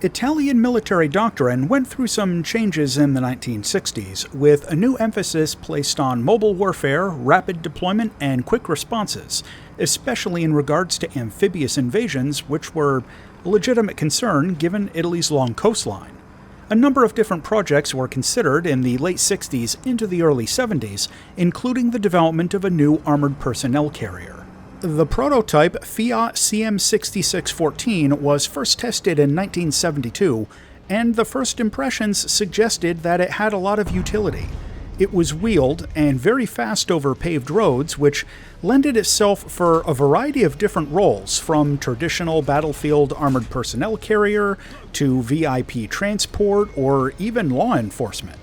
Italian military doctrine went through some changes in the 1960s, with a new emphasis placed on mobile warfare, rapid deployment, and quick responses, especially in regards to amphibious invasions, which were a legitimate concern given Italy's long coastline. A number of different projects were considered in the late 60s into the early 70s, including the development of a new armored personnel carrier. The prototype Fiat CM6614 was first tested in 1972, and the first impressions suggested that it had a lot of utility. It was wheeled and very fast over paved roads, which lended itself for a variety of different roles, from traditional battlefield armored personnel carrier to VIP transport or even law enforcement.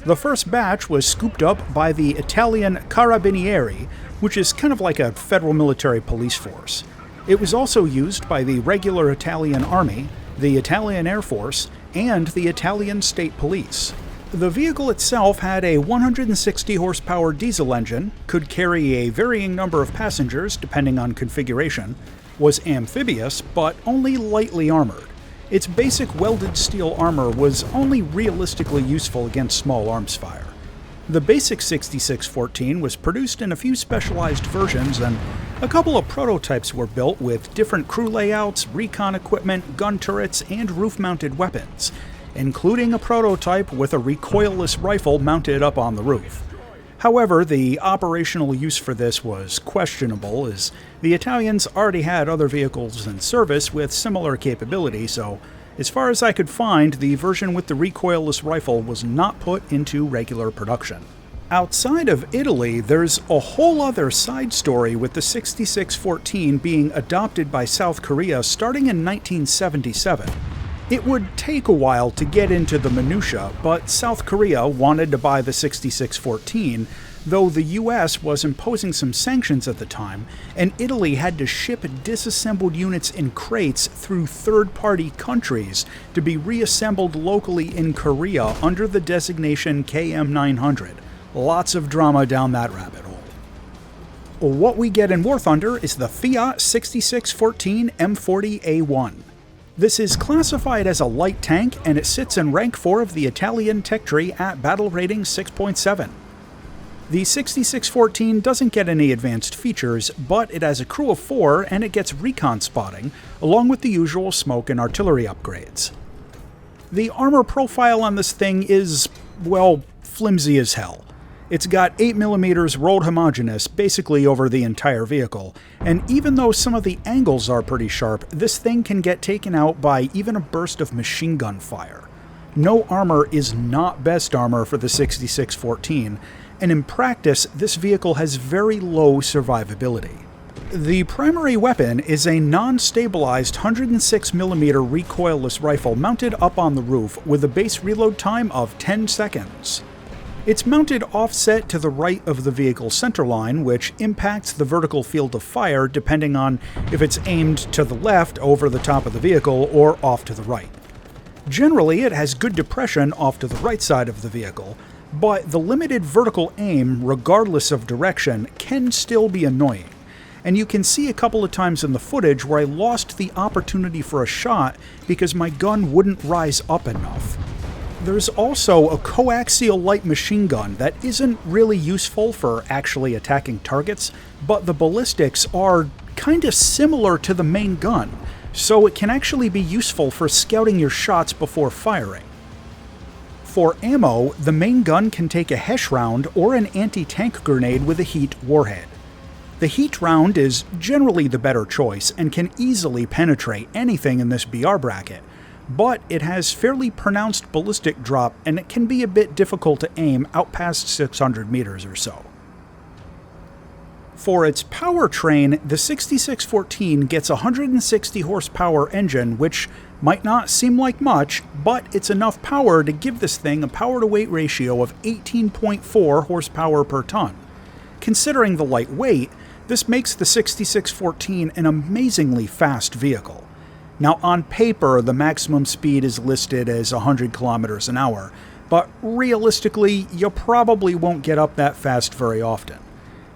The first batch was scooped up by the Italian Carabinieri, which is kind of like a federal military police force. It was also used by the regular Italian Army, the Italian Air Force, and the Italian State Police. The vehicle itself had a 160 horsepower diesel engine, could carry a varying number of passengers depending on configuration, was amphibious but only lightly armored. Its basic welded steel armor was only realistically useful against small arms fire. The basic 6614 was produced in a few specialized versions, and a couple of prototypes were built with different crew layouts, recon equipment, gun turrets, and roof-mounted weapons, including a prototype with a recoilless rifle mounted up on the roof. However, the operational use for this was questionable, as the Italians already had other vehicles in service with similar capability, so as far as I could find, the version with the recoilless rifle was not put into regular production. Outside of Italy, there's a whole other side story with the 6614 being adopted by South Korea starting in 1977. It would take a while to get into the minutiae, but South Korea wanted to buy the 6614, though the US was imposing some sanctions at the time, and Italy had to ship disassembled units in crates through third-party countries to be reassembled locally in Korea under the designation KM900. Lots of drama down that rabbit hole. What we get in War Thunder is the Fiat 6614 M40A1. This is classified as a light tank, and it sits in rank 4 of the Italian tech tree at battle rating 6.7. The 6614 doesn't get any advanced features, but it has a crew of 4 and it gets recon spotting, along with the usual smoke and artillery upgrades. The armor profile on this thing is, well, flimsy as hell. It's got 8mm rolled homogeneous basically over the entire vehicle, and even though some of the angles are pretty sharp, this thing can get taken out by even a burst of machine gun fire. No armor is not best armor for the 6614, and in practice, this vehicle has very low survivability. The primary weapon is a non-stabilized 106mm recoilless rifle mounted up on the roof with a base reload time of 10 seconds. It's mounted offset to the right of the vehicle's centerline, which impacts the vertical field of fire depending on if it's aimed to the left over the top of the vehicle or off to the right. Generally, it has good depression off to the right side of the vehicle, but the limited vertical aim, regardless of direction, can still be annoying. And you can see a couple of times in the footage where I lost the opportunity for a shot because my gun wouldn't rise up enough. There's also a coaxial light machine gun that isn't really useful for actually attacking targets, but the ballistics are kinda similar to the main gun, so it can actually be useful for scouting your shots before firing. For ammo, the main gun can take a HESH round or an anti-tank grenade with a heat warhead. The heat round is generally the better choice and can easily penetrate anything in this BR bracket, but it has fairly pronounced ballistic drop and it can be a bit difficult to aim out past 600 meters or so. For its powertrain, the 6614 gets a 160 horsepower engine, which might not seem like much, but it's enough power to give this thing a power-to-weight ratio of 18.4 horsepower per ton. Considering the light weight, this makes the 6614 an amazingly fast vehicle. Now, on paper, the maximum speed is listed as 100 kilometers an hour, but realistically, you probably won't get up that fast very often.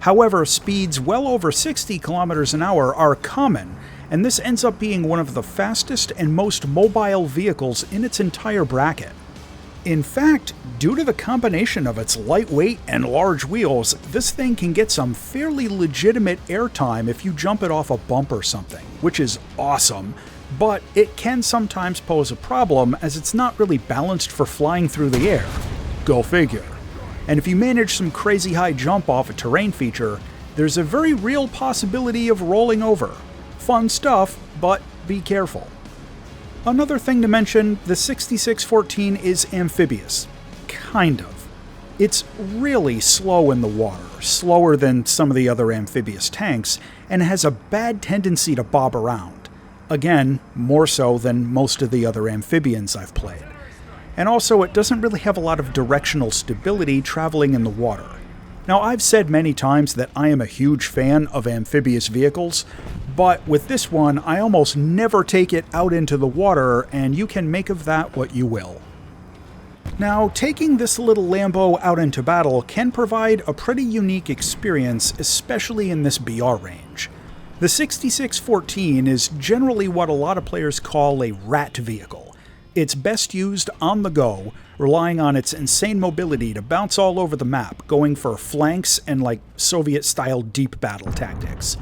However, speeds well over 60 kilometers an hour are common, and this ends up being one of the fastest and most mobile vehicles in its entire bracket. In fact, due to the combination of its lightweight and large wheels, this thing can get some fairly legitimate airtime if you jump it off a bump or something, which is awesome, but it can sometimes pose a problem as it's not really balanced for flying through the air. Go figure. And if you manage some crazy high jump off a terrain feature, there's a very real possibility of rolling over. Fun stuff, but be careful. Another thing to mention, the 6614 is amphibious. Kind of. It's really slow in the water, slower than some of the other amphibious tanks, and has a bad tendency to bob around. Again, more so than most of the other amphibians I've played. And also, it doesn't really have a lot of directional stability traveling in the water. Now, I've said many times that I am a huge fan of amphibious vehicles, but with this one, I almost never take it out into the water, and you can make of that what you will. Now, taking this little Lambo out into battle can provide a pretty unique experience, especially in this BR range. The 6614 is generally what a lot of players call a rat vehicle. It's best used on the go, relying on its insane mobility to bounce all over the map, going for flanks and like Soviet-style deep battle tactics.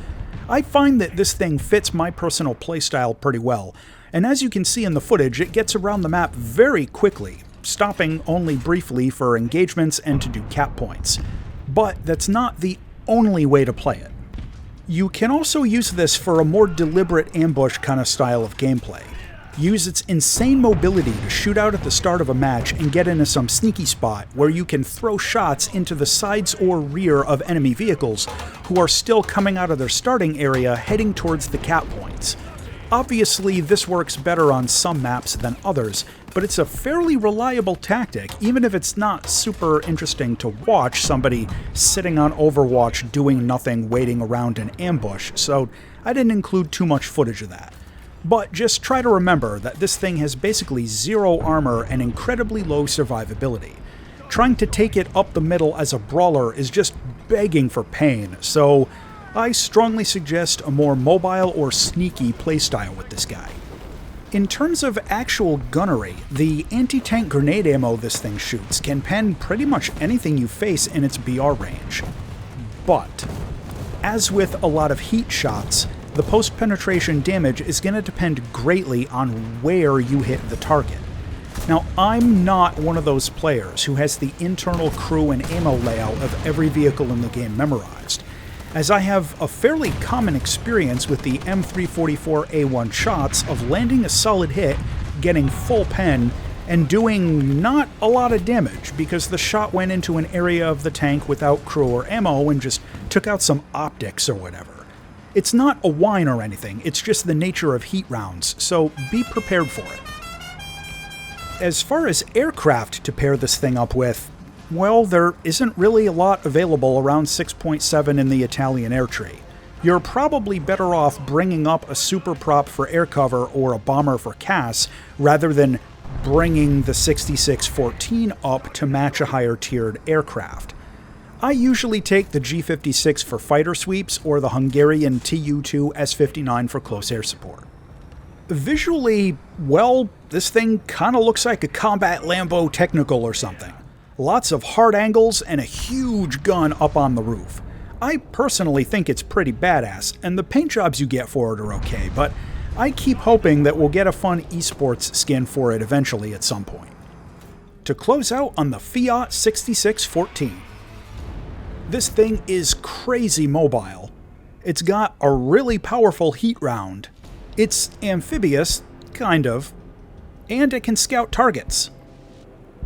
I find that this thing fits my personal playstyle pretty well, and as you can see in the footage, it gets around the map very quickly, stopping only briefly for engagements and to do cap points. But that's not the only way to play it. You can also use this for a more deliberate ambush kind of style of gameplay. Use its insane mobility to shoot out at the start of a match and get into some sneaky spot where you can throw shots into the sides or rear of enemy vehicles who are still coming out of their starting area heading towards the cap points. Obviously, this works better on some maps than others, but it's a fairly reliable tactic, even if it's not super interesting to watch somebody sitting on Overwatch doing nothing waiting around an ambush, so I didn't include too much footage of that. But just try to remember that this thing has basically zero armor and incredibly low survivability. Trying to take it up the middle as a brawler is just begging for pain, so I strongly suggest a more mobile or sneaky playstyle with this guy. In terms of actual gunnery, the anti-tank grenade ammo this thing shoots can pen pretty much anything you face in its BR range. But, as with a lot of heat shots, the post-penetration damage is going to depend greatly on where you hit the target. Now, I'm not one of those players who has the internal crew and ammo layout of every vehicle in the game memorized, as I have a fairly common experience with the M344A1 shots of landing a solid hit, getting full pen, and doing not a lot of damage because the shot went into an area of the tank without crew or ammo and just took out some optics or whatever. It's not a whine or anything, it's just the nature of heat rounds, so be prepared for it. As far as aircraft to pair this thing up with, well, there isn't really a lot available around 6.7 in the Italian air tree. You're probably better off bringing up a super prop for air cover or a bomber for CAS rather than bringing the 6614 up to match a higher tiered aircraft. I usually take the G56 for fighter sweeps or the Hungarian Tu-2 S59 for close air support. Visually, well, this thing kinda looks like a combat Lambo Technical or something. Lots of hard angles and a huge gun up on the roof. I personally think it's pretty badass, and the paint jobs you get for it are okay, but I keep hoping that we'll get a fun esports skin for it eventually at some point. To close out on the Fiat 6614. This thing is crazy mobile. It's got a really powerful heat round. It's amphibious, kind of, and it can scout targets.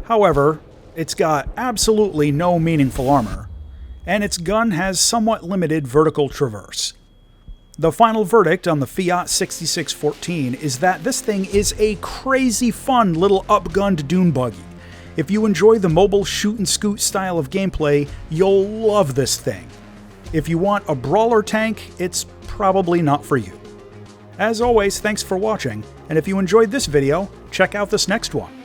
However, it's got absolutely no meaningful armor, and its gun has somewhat limited vertical traverse. The final verdict on the Fiat 6614 is that this thing is a crazy fun little upgunned dune buggy. If you enjoy the mobile shoot and scoot style of gameplay, you'll love this thing. If you want a brawler tank, it's probably not for you. As always, thanks for watching, and if you enjoyed this video, check out this next one.